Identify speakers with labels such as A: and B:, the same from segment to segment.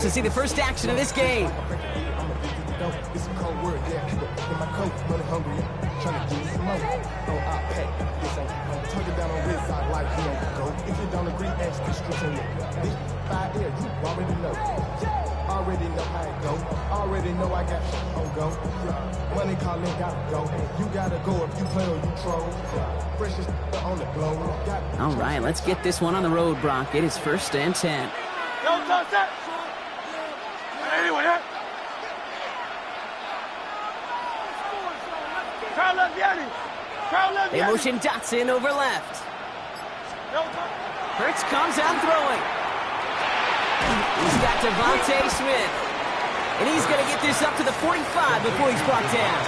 A: to see the first action of this game.
B: Already know how it go. Already know I got on go. Money calling, gotta go. You gotta go if you play or you troll. Precious on the glow.
A: All right, let's get this one on the road, Brock. It is 1st and 10. They motion Dotson over left. Hurts comes out throwing. He's got Devontae Smith. And he's going to get this up to the 45 before he's brought down.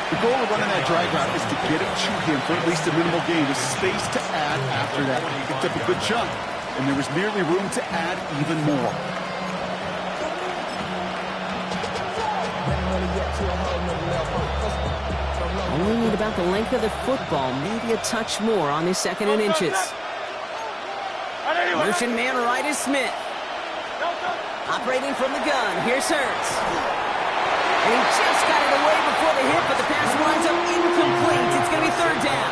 C: The goal of running that drag route is to get it to him for at least a minimal gain with space to add after that. He picked up a good chunk, and there was nearly room to add even more.
A: Only need about the length of the football, maybe a touch more on this 2nd and inches. Motion man right is Smith. Operating from the gun, here's Hurts. And he just got it away before the hit, but the pass winds up incomplete. It's going to be 3rd down.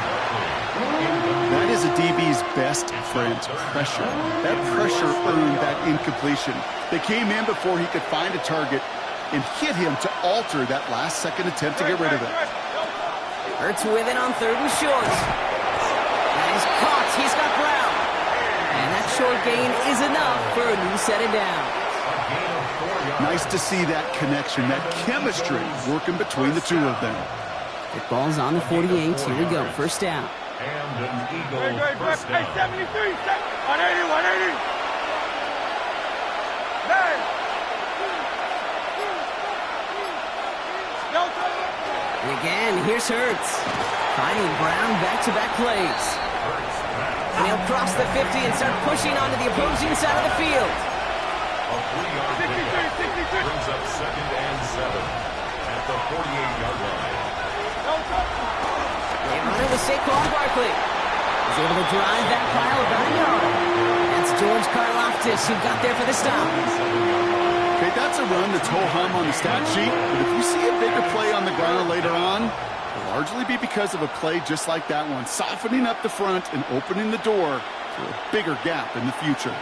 C: That is a DB's best friend, pressure. That pressure earned that incompletion. They came in before he could find a target and hit him to alter that last-second attempt to get rid of it.
A: Hurts with it on 3rd and short. That is caught. He's got Brown. And that short gain is enough for a new set of downs.
C: Nice to see that connection, that chemistry working between the two of them.
A: The ball's on the 48. Here we go. 1st down.
D: And an Eagle first down.
E: 73, 180, 180.
A: And again, here's Hurts. Finding Brown back-to-back plays. And he'll cross the 50 and start pushing onto the opposing side of the field.
D: A 3-yard gain brings up 2nd and 7 at the 48-yard line.
A: They run it with Saquon Barkley. He's able to drive that pile about a yard. That's George Karlaftis who got there for the stop.
C: Okay, that's a run that's ho-hum on the stat sheet, but if you see a bigger play on the ground later on, it'll largely be because of a play just like that one, softening up the front and opening the door for a bigger gap in the future.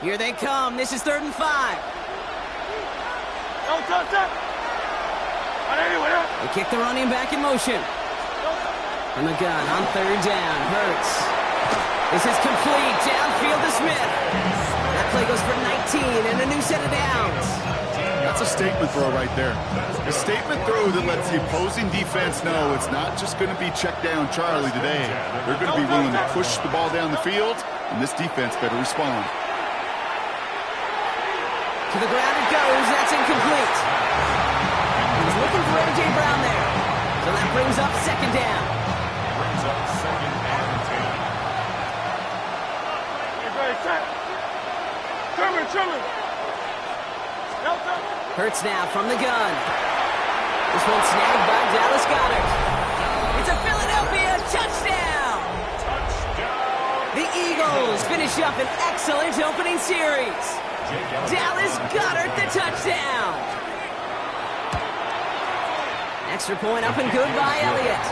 A: Here they come. This is 3rd and 5. They kick the running back in motion. From the gun on 3rd down. Hurts. This is complete. Downfield to Smith. That play goes for 19 and a new set of downs.
C: That's a statement throw right there. A statement throw that lets the opposing defense know it's not just going to be check down Charlie today. They're going to be willing to push the ball down the field, and this defense better respond.
A: To the ground it goes. That's incomplete. He's looking for A.J. Brown there. So that brings up 2nd down.
D: Brings up 2nd and 10.
A: Hurts now from the gun. This one snagged by Dallas Goedert. It's a Philadelphia touchdown. The Eagles finish up an excellent opening series. Dallas Goedert the touchdown. Extra point up and good by Elliott.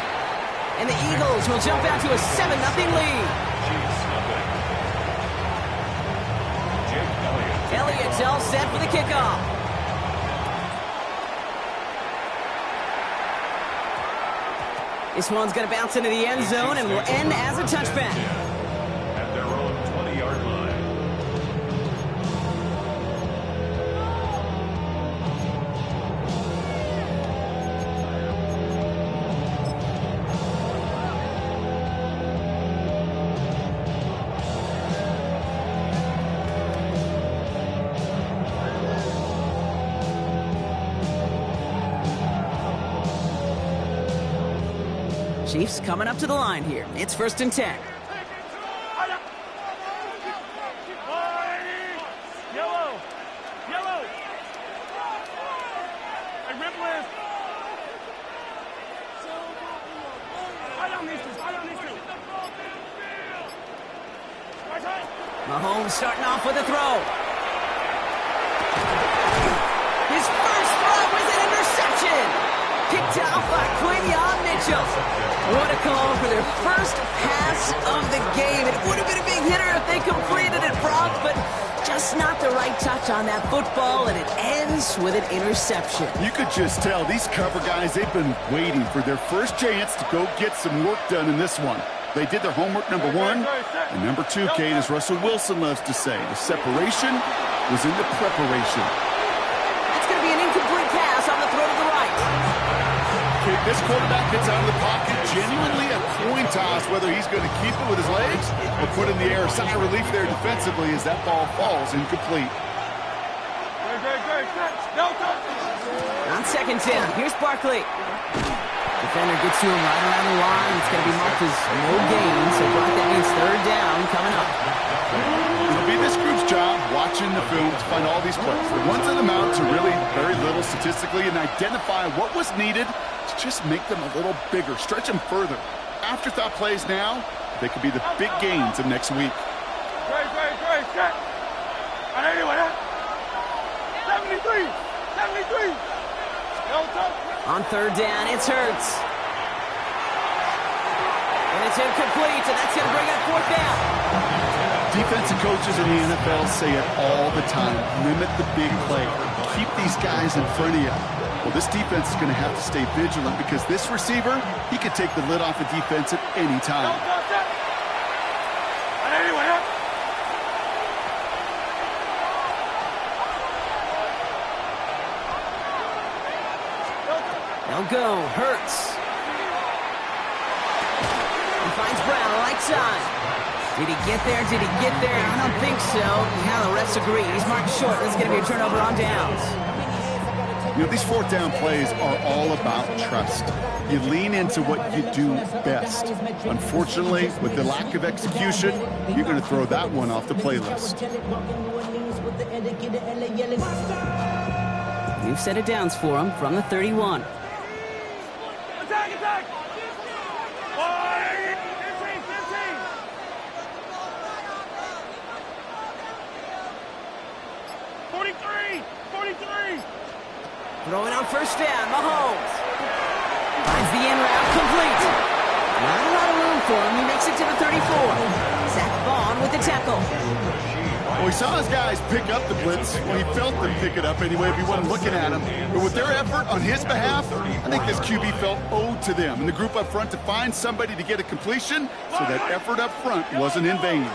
A: And the Eagles will jump out to a 7-0 lead. Elliott's all set for the kickoff. This one's going to bounce into the end zone and will end as a touchback.
D: At their own 20-yard line.
A: Chiefs coming up to the line here. It's 1st and 10. Mahomes starting off with a throw. His first throw was an interception. Picked off by Quinyon Mitchell. What a call for their first pass of the game. It would have been a big hitter if they completed it, Brock, but just not the right touch on that football, and it ends with an interception.
C: You could just tell these cover guys, they've been waiting for their first chance to go get some work done in this one. They did their homework, number one. And number two, Kate, as Russell Wilson loves to say, the separation was in the preparation.
A: That's going to be an incomplete pass on the throw to the right.
C: Kate, this quarterback gets out of the pocket, genuinely a coin toss, whether he's going to keep it with his legs or put it in the air. Sigh of relief there defensively as that ball falls incomplete.
A: On second down, here's Barkley. Defender gets to him right around the line. It's going to be marked as no gain, so Brock, that means third down coming up.
C: It'll be this group's job watching the film to find all these plays. The ones that amount to really very little statistically and identify what was needed to just make them a little bigger, stretch them further. Afterthought plays now, they could be the big gains of next week.
E: Great, set. On 81, 73. No touch.
A: On third down, it's Hurts. And it's incomplete, and that's going to bring up fourth down.
C: Defensive coaches in the NFL say it all the time. Limit the big play. Keep these guys in front of you. Well, this defense is going to have to stay vigilant because this receiver, he could take the lid off a defense at any time.
A: They'll go. Hurts. He finds Brown right side. Did he get there? I don't think so. Yeah, the refs agree. He's marked short. This is going to be a turnover on downs.
C: You know, these fourth down plays are all about trust. You lean into what you do best. Unfortunately, with the lack of execution, you're going to throw that one off the playlist.
A: New set of downs for him from the 31.
E: Attack! 43!
A: Throwing on first down, Mahomes. Finds the in route, complete. Not a lot of room for him. He makes it to the 34. Zach Vaughn with the tackle.
C: Well, he saw his guys pick up the blitz. Well, he felt them pick it up anyway if he wasn't looking at him. But with their effort on his behalf, I think this QB felt owed to them and the group up front to find somebody to get a completion, so that effort up front wasn't in vain.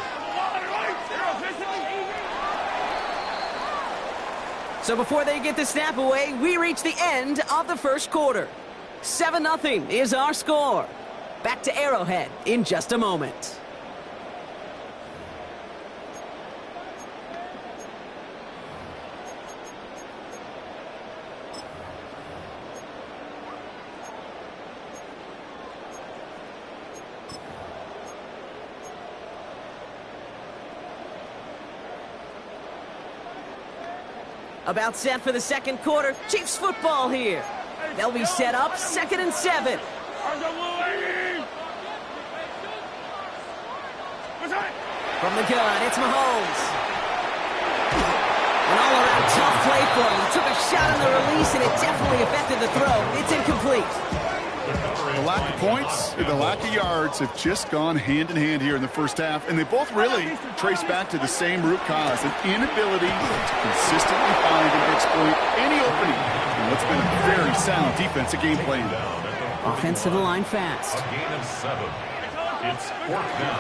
A: So before they get the snap away, we reach the end of the first quarter. 7-0 is our score. Back to Arrowhead in just a moment. About set for the second quarter. Chiefs football here. They'll be set up 2nd and 7. From the gun, it's Mahomes. An all-around tough play for him. He took a shot on the release, and it definitely affected the throw. It's incomplete.
C: The lack of points and the lack of yards have just gone hand in hand here in the first half, and they both really trace back to the same root cause, an inability to consistently find and exploit any opening in what's been a very sound defensive game plan.
A: Offense to the line fast.
D: A gain of 7. It's 4th down.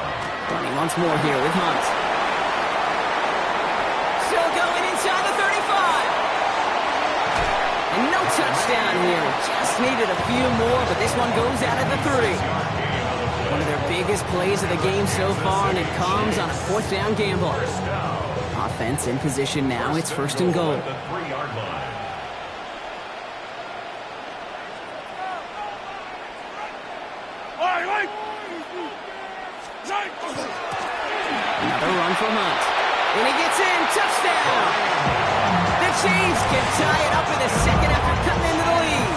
A: Running once more here with Hunt. Still going inside the 35. And no touchdown here. Just needed a few more, but this one goes out at the 3. One of their biggest plays of the game so far, and it comes on a 4th down gamble. Offense in position now. It's 1st and goal.
D: At the 3-yard line.
A: Another run from Hunt. And he gets in. Touchdown! The Chiefs can tie it up in the second after cutting into the lead.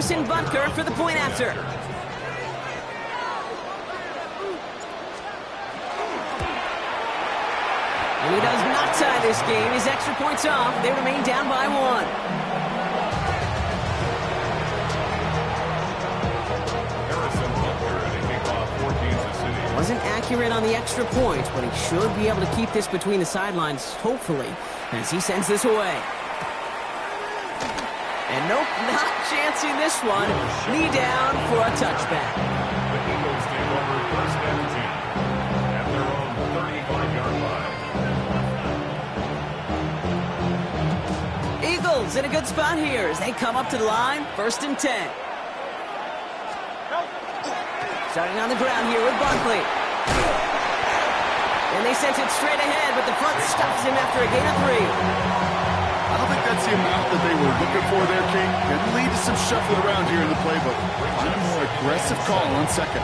A: Harrison Butker for the point after. And he does not tie this game. His extra points off. They remain down by 1.
D: Harrison Butker to kick off for Kansas City.
A: Wasn't accurate on the extra point, but he should be able to keep this between the sidelines, hopefully, as he sends this away. And nope, not chancing this one. Knee down for a touchback.
D: The Eagles take over first and 10 at their own 35-yard line.
A: Eagles in a good spot here as they come up to the line, 1st and 10. Starting on the ground here with Barkley. And they sent it straight ahead, but the front stops him after a gain of 3.
C: I don't think that's the amount that they were looking for there, King. Can lead to some shuffling around here in the playbook. Find a more aggressive call on 2nd.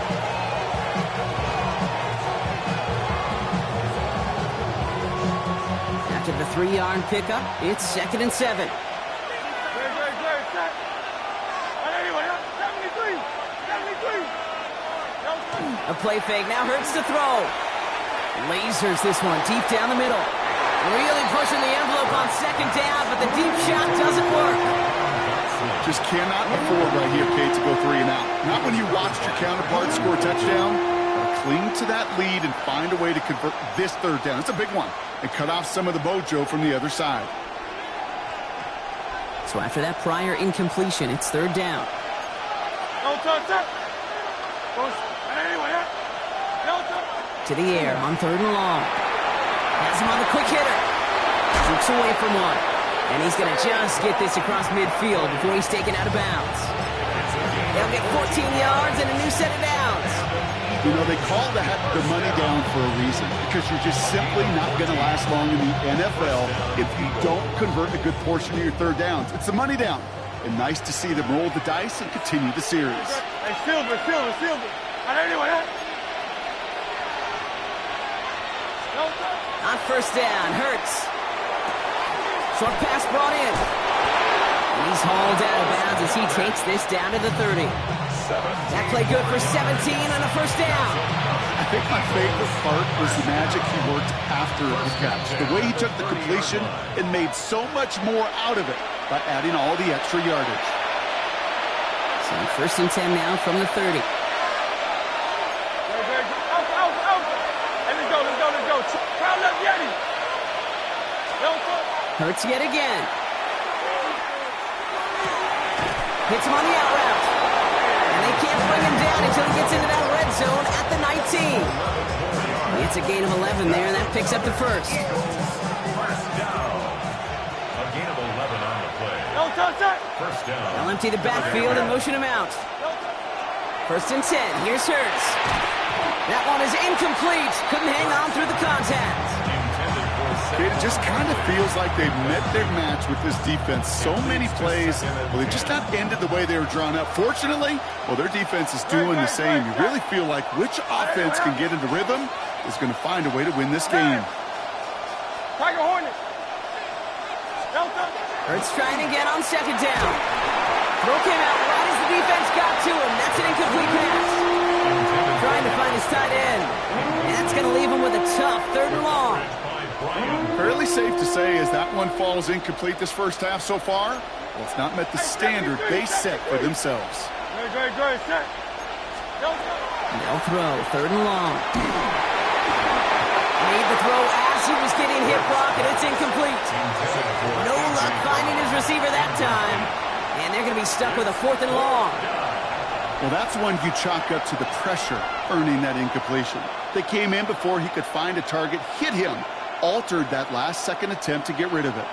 A: After the 3-yard pickup, it's 2nd and 7. A play fake, now Hurts to throw. Lasers this one deep down the middle. Really pushing the envelope on 2nd down, but the deep shot doesn't work.
C: Just cannot afford right here, Kate, to go 3 and out. Not when you watched your counterpart score a touchdown. Gotta cling to that lead and find a way to convert this 3rd down. It's a big one. And cut off some of the mojo from the other side.
A: So after that prior incompletion, it's 3rd down. To the air on 3rd and long. Has him on the quick hitter. Jukes away from one. And he's going to just get this across midfield before he's taken out of bounds. They'll get 14 yards and a new set of downs.
C: You know, they call that the money down for a reason, because you're just simply not going to last long in the NFL if you don't convert a good portion of your 3rd downs. It's the money down. And nice to see them roll the dice and continue the series.
E: Hey, Silver.
A: On 1st down, Hurts. Short pass brought in. And he's hauled out of bounds as he takes this down to the 30. That play good for 17 on a 1st down.
C: I think my favorite part was the magic he worked after the catch. The way he took the completion and made so much more out of it by adding all the extra yardage.
A: So 1st and 10 now from the 30. Hurts yet again. Hits him on the out route. And they can't bring him down until he gets into that red zone at the 19. It's a gain of 11 there, and that picks up the 1st.
D: A gain of 11 on the play. First down.
A: They'll empty the backfield and motion him out. 1st and 10. Here's Hurts. That one is incomplete. Couldn't hang on through the contact.
C: It just kind of feels like they've met their match with this defense. So many plays, well, they've just not ended the way they were drawn up. Fortunately, well, their defense is doing the same. You really feel like which offense can get into rhythm is going to find a way to win this game.
A: Hurts trying again on 2nd down. Throw came out right as the defense got to him. That's an incomplete pass. Trying to find his tight end. And that's going to leave him with a tough 3rd and long.
C: Fairly safe to say as that one falls incomplete this 1st half so far, well, it's not met the standard they set for themselves.
A: They'll throw 3rd and long. Made the throw as he was getting hit block, and it's incomplete. No luck finding his receiver that time. And they're going to be stuck with a 4th and long.
C: Well, that's one you chalk up to the pressure earning that incompletion. They came in before he could find a target, hit him, altered that last 2nd attempt to get rid of it.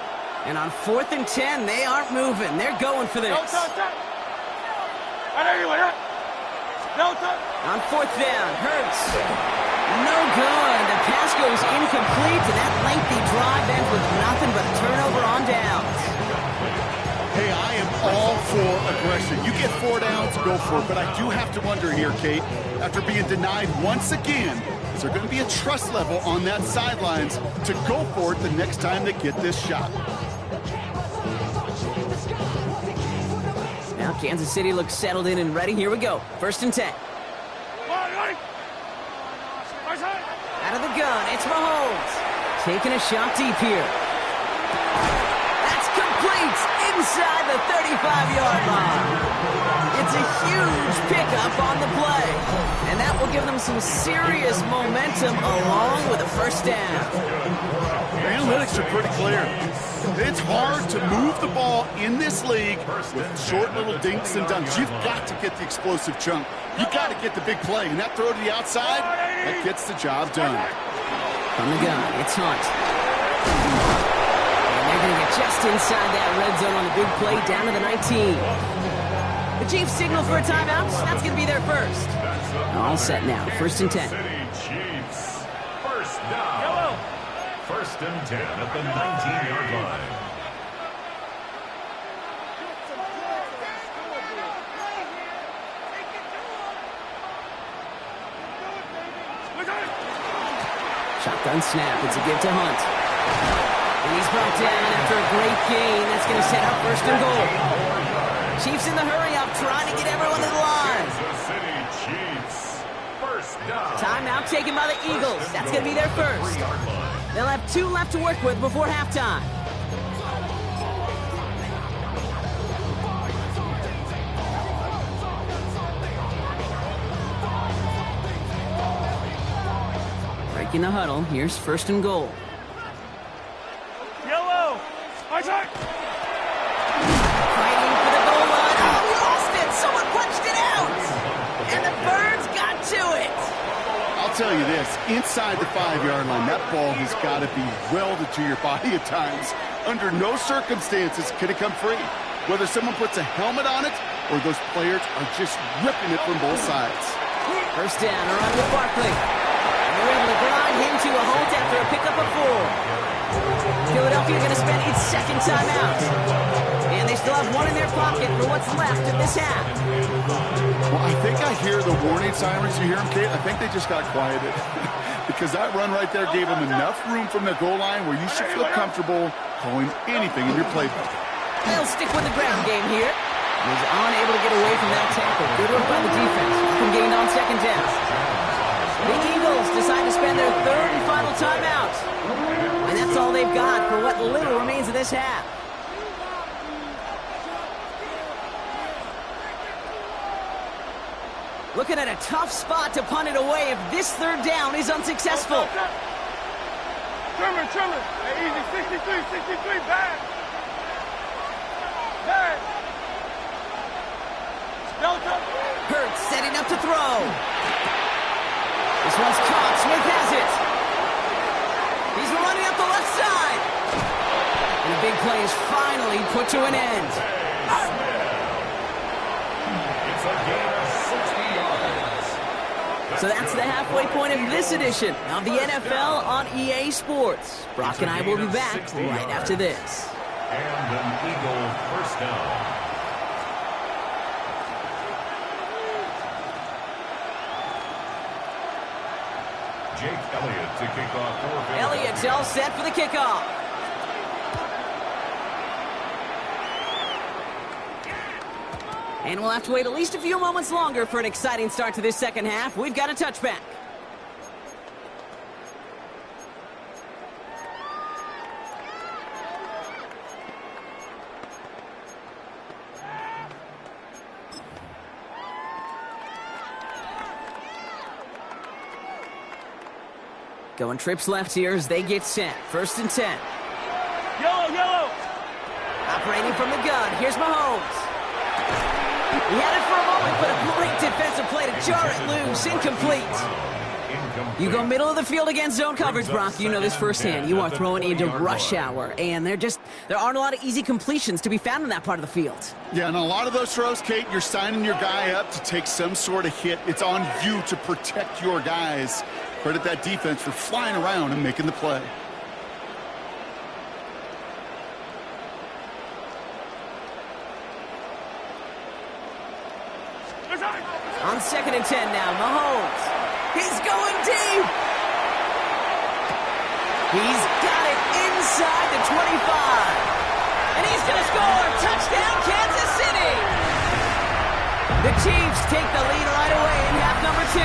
A: And on 4th and 10, they aren't moving. They're going for this. On 4th down, Hurts. No good. The pass goes incomplete, and that lengthy drive ends with nothing but a turnover on downs.
C: Hey, I am all for aggression. You get 4 downs, go for it. But I do have to wonder here, Kate, after being denied once again, is there going to be a trust level on that sidelines to go for it the next time they get this shot?
A: Now Now Kansas City looks settled in and ready. Here we go. 1st and 10. Out of the gun, it's Mahomes. Taking a shot deep here. That's complete inside the 35-yard line. It's a huge pickup on the play. And that will give them some serious momentum along with a 1st down.
C: The analytics are pretty clear. It's hard to move the ball in this league with short little dinks and dunks. You've got to get the explosive chunk. You've got to get the big play. And that throw to the outside, that gets the job done.
A: From the gun, it's Hunt. And they're going to get just inside that red zone on the big play down to the 19. The Chiefs signal for a timeout. That's going to be their first. All set now. 1st and 10.
D: Chiefs. 1st down. 1st and 10 at the 19-yard line.
A: Shotgun snap. It's a give to Hunt. And he's brought down after a great gain. That's going to set up 1st and goal. Chiefs in the hurry-up, trying to get everyone to the line.
D: Kansas City Chiefs. 1st down.
A: Timeout taken by the Eagles. That's going to be their first. They'll have 2 left to work with before halftime. Breaking the huddle. Here's 1st and goal.
E: Yellow. Attack.
A: Fighting for the goal line. Oh, we lost it. Someone punched it out. And the Birds got to it.
C: I'll tell you this, inside the 5-yard line, that ball has got to be welded to your body at times. Under no circumstances can it come free. Whether someone puts a helmet on it or those players are just ripping it from both sides.
A: 1st down, around with Barkley. They're able to grind him to a halt after a pickup of 4. Philadelphia going to spend its 2nd timeout. And they still have 1 in their pocket for what's left of this half.
C: Well, I think I hear the warning sirens. You hear them, Kate? I think they just got quieted. Because that run right there gave them enough room from the goal line where you should feel comfortable calling anything in your playbook.
A: They'll stick with the ground game here. Was unable to get away from that tackle. Good work by the defense. From gained on 2nd down. The Eagles decide to spend their 3rd and final timeout. And that's all they've got for what little remains of this half. Looking at a tough spot to punt it away if this 3rd down is unsuccessful.
E: Trimmer. Hey, easy. 63. Back. Delta.
A: Hurts setting up to throw. This one's caught. Smith has it. He's running up the left side. And the big play is finally put to an end.
D: It's a gain of 60 yards.
A: So that's the halfway point of this edition of the NFL on EA Sports. Brock and I will be back right after this.
D: And an Eagle 1st down. Jake Elliott to kick off for Philadelphia.
A: Elliott's all set for the kickoff. And we'll have to wait at least a few moments longer for an exciting start to this 2nd half. We've got a touchback. Going trips left here as they get set. 1st and 10.
E: Yellow.
A: Operating from the gun. Here's Mahomes. He had it for a moment, but a great defensive play to jar it loose. Incomplete. You go middle of the field against zone coverage, Brock. You know this firsthand. You are throwing into rush hour, and there aren't a lot of easy completions to be found in that part of the field.
C: Yeah, and a lot of those throws, Kate, you're signing your guy up to take some sort of hit. It's on you to protect your guys. Credit that defense for flying around and making the play.
A: On 2nd and 10 now, Mahomes. He's going deep. He's got it inside the 25. And he's going to score. Touchdown, Kansas City. The Chiefs take the lead right away in half number 2.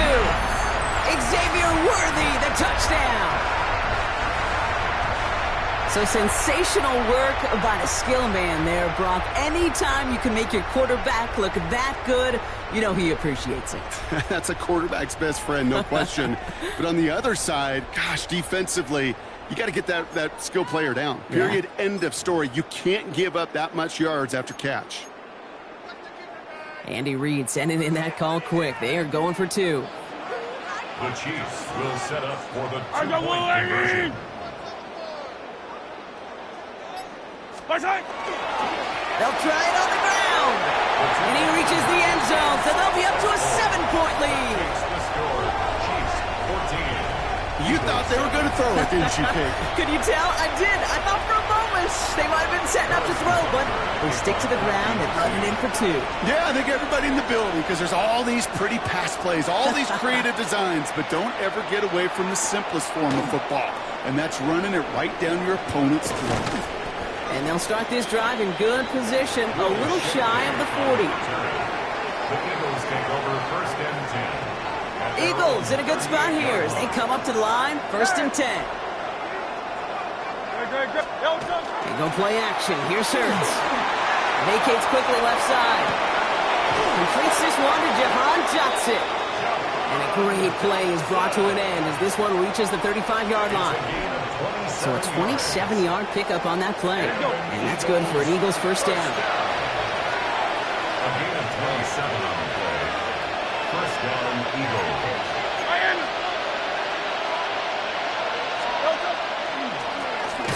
A: Xavier Worthy, the touchdown. So sensational work by the skill man there, Brock. Anytime you can make your quarterback look that good, you know he appreciates it.
C: That's a quarterback's best friend, no question. But on the other side, gosh, defensively, you got to get that skill player down. Period. Yeah. End of story. You can't give up that much yards after catch.
A: Andy Reid sending in that call quick. They are going for 2.
D: The Chiefs will set up for the 2-point conversion.
A: They'll try it on the ground. And he reaches the end zone, so they'll be up to a 7-point lead.
C: You thought they were going to throw it, didn't you, Kate?
A: Could you tell? I did. I thought for a moment they might have been setting up to throw, but they stick to the ground and run it in for 2.
C: Yeah, I think everybody in the building, because there's all these pretty pass plays, all these creative designs, but don't ever get away from the simplest form of football, and that's running it right down your opponent's throat.
A: And they'll start this drive in good position, a little shy of the 40.
D: The Eagles take over 1st and 10.
A: Eagles in a good spot here as they come up to the line, 1st and 10. They go play action. Here's Hurts. Vacates quickly left side. Completes this one to Jahan Johnson. And a great play is brought to an end as this one reaches the 35-yard line. So a 27-yard pickup on that play. And that's good for an Eagles first down.
D: A gain of 27 on the play. First down, Eagles.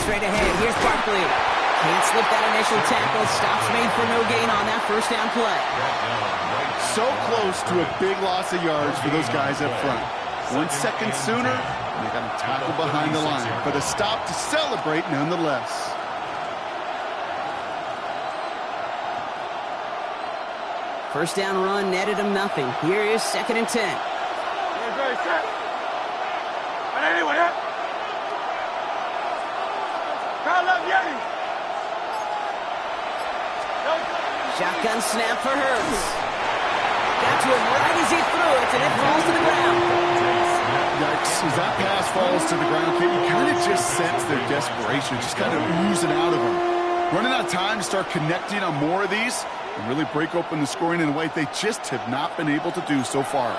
A: Straight ahead, here's Barkley. Can't slip that initial tackle. Stops made for no gain on that first down play.
C: So close to a big loss of yards for those guys up front. 1 second sooner, they got a tackle behind the line. But a stop to celebrate nonetheless.
A: First down run netted him nothing. Here is 2nd and 10. Shotgun snap for Hurts. Got to him right as he threw it, and it falls to the ground.
C: Yikes. As that pass falls to the ground, you kind of just sense their desperation, just kind of oozing out of them. Running out of time to start connecting on more of these and really break open the scoring in a way they just have not been able to do so far.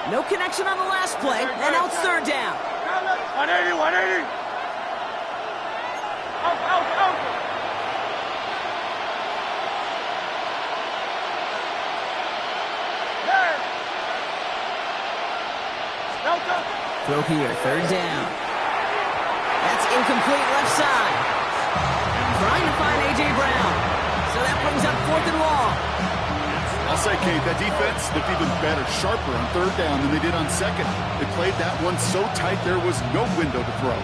A: No connection on the last play, and now it's 3rd down.
E: 180. Out.
A: Throw here, 3rd down. That's incomplete left side. Trying to find A.J. Brown. So that brings up 4th and long.
C: I'll say, Kate, that defense looked even better, sharper on 3rd down than they did on 2nd. They played that one so tight there was no window to throw.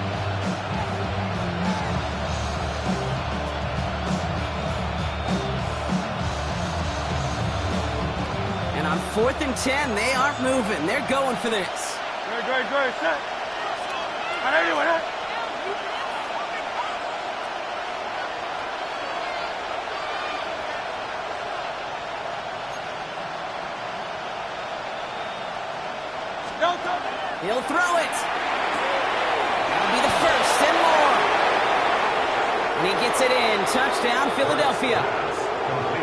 A: And on 4th and 10, they aren't moving. They're going for this.
E: Great. Set. 180.
A: He'll throw it. That'll be the 1st and more. And he gets it in. Touchdown, Philadelphia.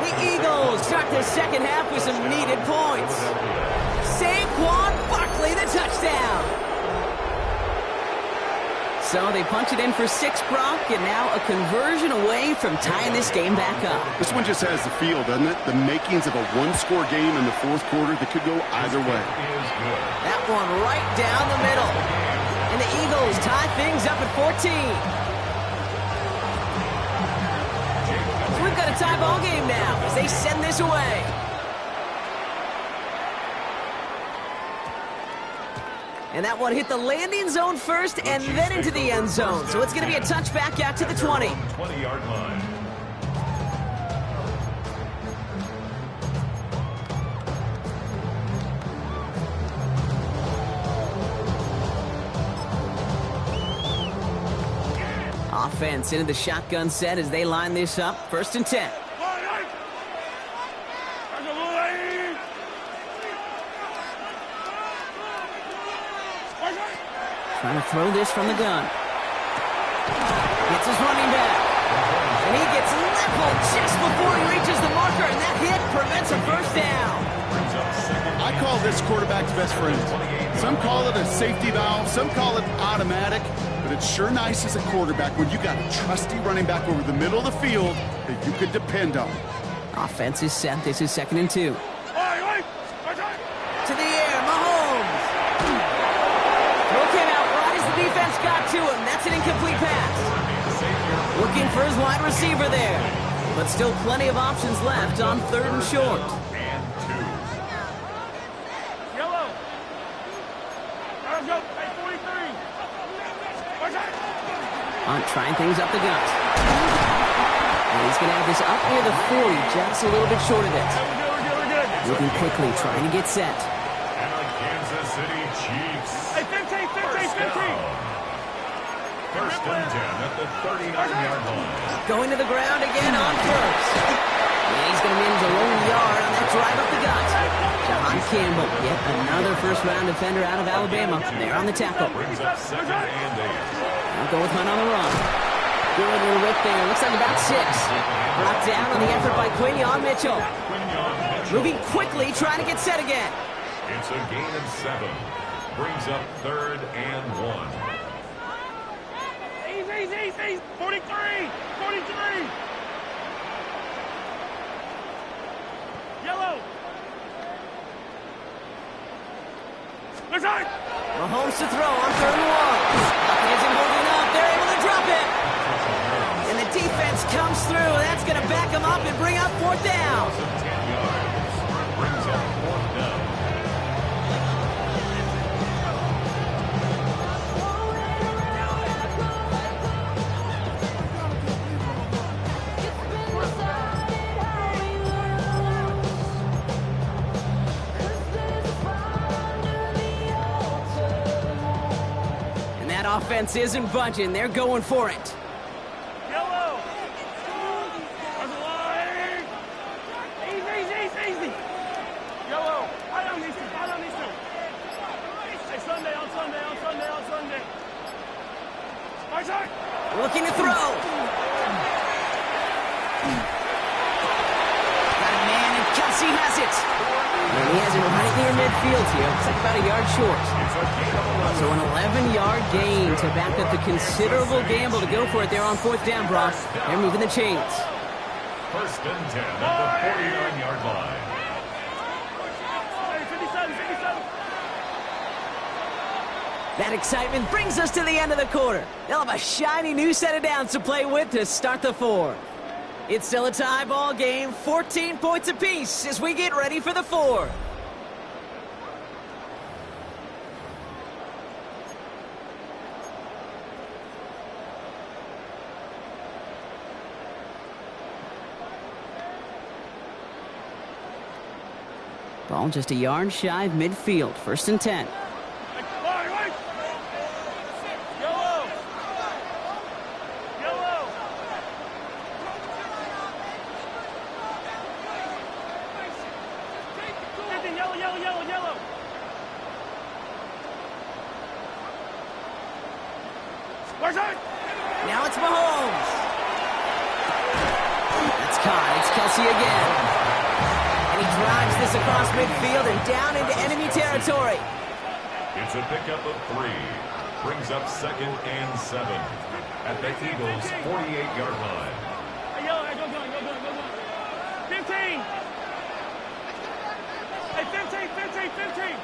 A: The Eagles start the 2nd half with some needed points. Saquon Barkley, the touchdown. So they punch it in for 6, Brock, and now a conversion away from tying this game back up.
C: This one just has the feel, doesn't it? The makings of a 1-score game in the 4th quarter that could go either way.
A: That one right down the middle. And the Eagles tie things up at 14. So we've got a tie ball game now as they send this away. And that one hit the landing zone first and then into the end zone. So it's going to be a touchback out to the 20.
D: 20-yard line.
A: Offense into the shotgun set as they line this up. 1st and 10. Trying to throw this from the gun. Gets his running back. And he gets leveled just before he reaches the marker, and that hit prevents a first down.
C: I call this quarterback's best friend. Some call it a safety valve, some call it automatic, but it's sure nice as a quarterback when you got a trusty running back over the middle of the field that you could depend on.
A: Offense is set. This is 2nd and 2. To the air, Mahomes. Throw came out right as the defense got to him. That's an incomplete pass. Looking for his wide receiver there. But still plenty of options left on 3rd and short.
D: And 2.
E: Yellow. Let's go. Hey, 43.
A: Hunt trying things up the gut. And he's going to have this up near the 40, just a little bit short of it.
E: We're good.
A: Moving quickly, trying to get set.
D: And the Kansas City Chiefs.
E: Hey, 15.
D: First and 10 at the 39-yard line.
A: Going to the ground again on first. And he's going to manage a lone yard on that drive up the gut. John Campbell, yet another first-round defender out of Alabama. There on the tackle.
D: Brings up 2nd and 8.
A: Now go with Hunt on the run. Good little whip there. Looks like about 6. Brought down on the effort by Quinyon Mitchell. Moving quickly, trying to get set again.
D: It's a gain of 7. Brings up 3rd and 1.
E: Easy. 43. Yellow. Let's go.
A: Mahomes to throw on 3rd and 1. He isn't holding up. They're able to drop it. And the defense comes through. That's going to back him up and bring up 4th down.
D: 10 yards. Brings up 4th down.
A: Offense isn't budging. They're going for it.
E: Yellow. Easy. Yellow. I don't need to. Hey, Sunday. My side.
A: Looking to throw. Got a man, and Kelsey has it. And he has it right near midfield here. Looks like about a yard short. So an 11-yard gain to back up the considerable gamble to go for it there on 4th down, Brock. They're moving the chains.
D: First and 10 at the 49-yard line.
E: 57.
A: That excitement brings us to the end of the quarter. They'll have a shiny new set of downs to play with to start the 4th. It's still a tie ball game, 14 points apiece as we get ready for the 4th. Ball just a yard shy of midfield. 1st and 10.
E: Yellow.
A: Now it's Mahomes. That's caught. It's Kelsey again. And he drives this across midfield and down into enemy territory.
D: It's a pickup of 3. Brings up 2nd and 7 at the Eagles' 48-yard line.
E: Hey, Yellow, go. 15. Hey, 15.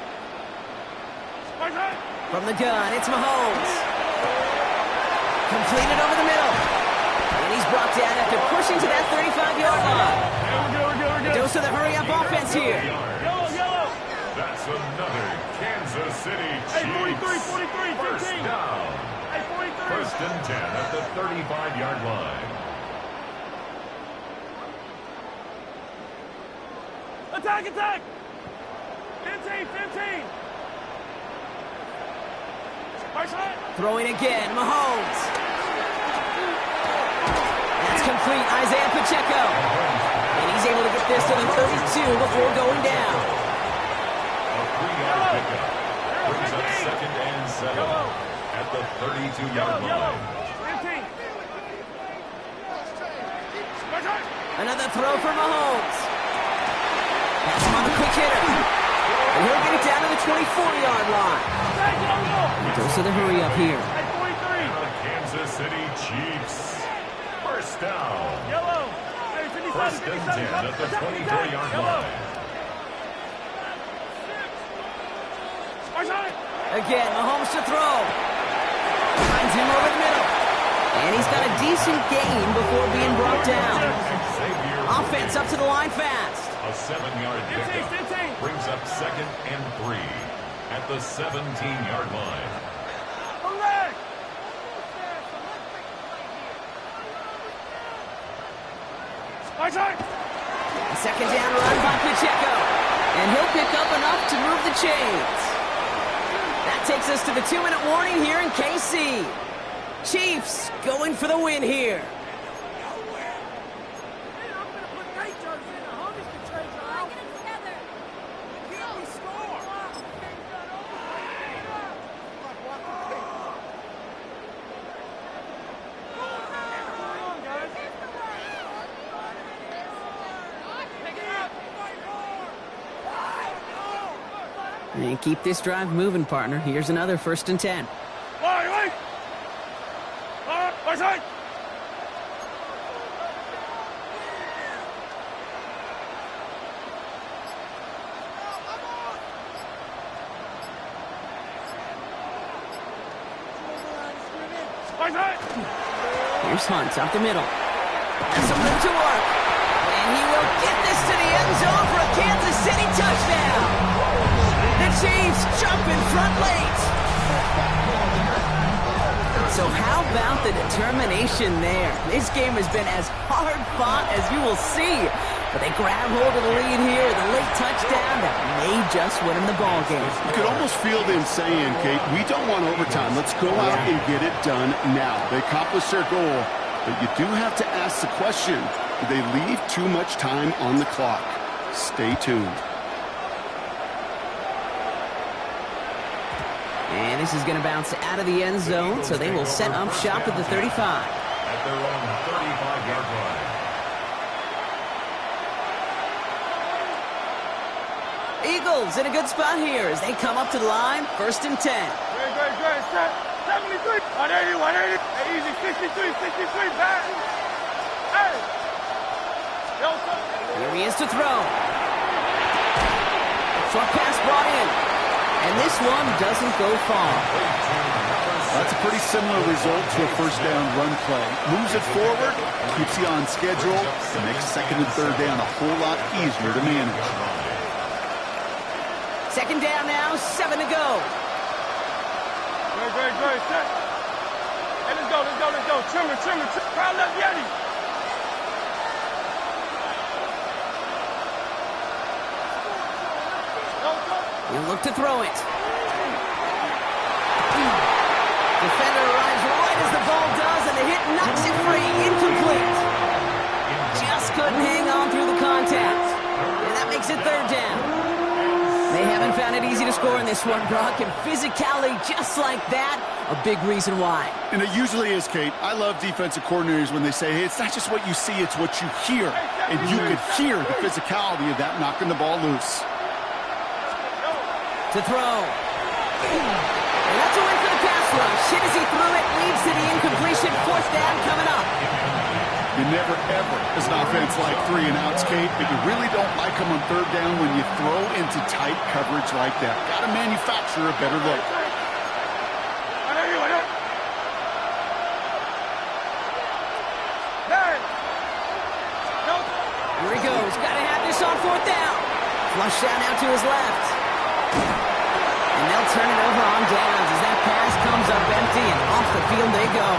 A: From the gun, it's Mahomes. Completed over the middle. And he's brought down after pushing to that 35-yard line.
E: We're good.
A: Dose of the hurry-up offense here.
E: Yellow.
D: That's another Kansas City Chiefs.
E: Hey, 43, 15.
D: First down.
E: Hey, 43.
D: First and 10 at the 35-yard line.
E: Attack. 15.
A: Throwing again, Mahomes. That's complete, Isaiah Pacheco. And he's able to get this to the 32 before going down.
D: A 3-yard pickup. Brings up 2nd and 7 at the 32-yard line.
E: 15.
A: Another throw for Mahomes. Pass him on the quick hitter. And he'll get it down to the 24-yard line. Goes to the hurry up here.
D: The Kansas City Chiefs. First down.
E: Yellow.
D: First and 10 at the 24-yard line.
A: Again, Mahomes to throw. Finds him over the middle. And he's got a decent gain before being brought down. Offense up to the line fast.
D: A 7-yard pickup brings up second and 3 at the 17-yard line.
A: A second down run by Pacheco. And he'll pick up enough to move the chains. That takes us to the 2-minute warning here in KC. Chiefs going for the win here. And keep this drive moving, partner. Here's another 1st and 10. Here's Hunt up the middle. Has some room to work. And he will get this to the end zone for a Kansas City touchdown. The Chiefs jump in front late. So how about the determination there? This game has been as hard fought as you will see. But they grab hold of the lead here. The late touchdown that may just win them the ball game.
C: You could almost feel them saying, Kate, we don't want overtime. Let's go out and get it done now. They accomplished their goal, but you do have to ask the question, do they leave too much time on the clock? Stay tuned.
A: And this is going to bounce out of the end zone, so they will set up shop at the 35.
D: At their own 35-yard line.
A: Eagles in a good spot here as they come up to the line, 1st and 10.
E: Great. 73. 180. Easy. 63. Back. Hey.
A: Here he is to throw. Short pass brought in. And this one doesn't go far.
C: That's a pretty similar result to a 1st down run play. Moves it forward, keeps you on schedule, and makes 2nd and 3rd down a whole lot easier to manage.
A: 2nd down now, 7 to go.
E: Great. Hey, let's go. Trimmer. Crowd left Yeti.
A: He'll look to throw it. Defender arrives right as the ball does, and the hit knocks it free. Incomplete. Just couldn't hang on through the contact. And that makes it 3rd down. They haven't found it easy to score in this one, Brock, and physicality just like that, a big reason why.
C: And it usually is, Kate. I love defensive coordinators when they say, hey, it's not just what you see, it's what you hear. And you could hear the physicality of that knocking the ball loose.
A: To throw. And that's a win for the pass rush. Hit as he threw it, leads to the incompletion. 4th down coming up.
C: You never, ever, as an offense, like 3 and outs, Kate, but you really don't like them on 3rd down when you throw into tight coverage like that. Got to manufacture a better look.
A: Here he goes. Got to have this on 4th down. Flush down out to his left. And they'll turn it over on downs as that pass comes up empty and off the field they go.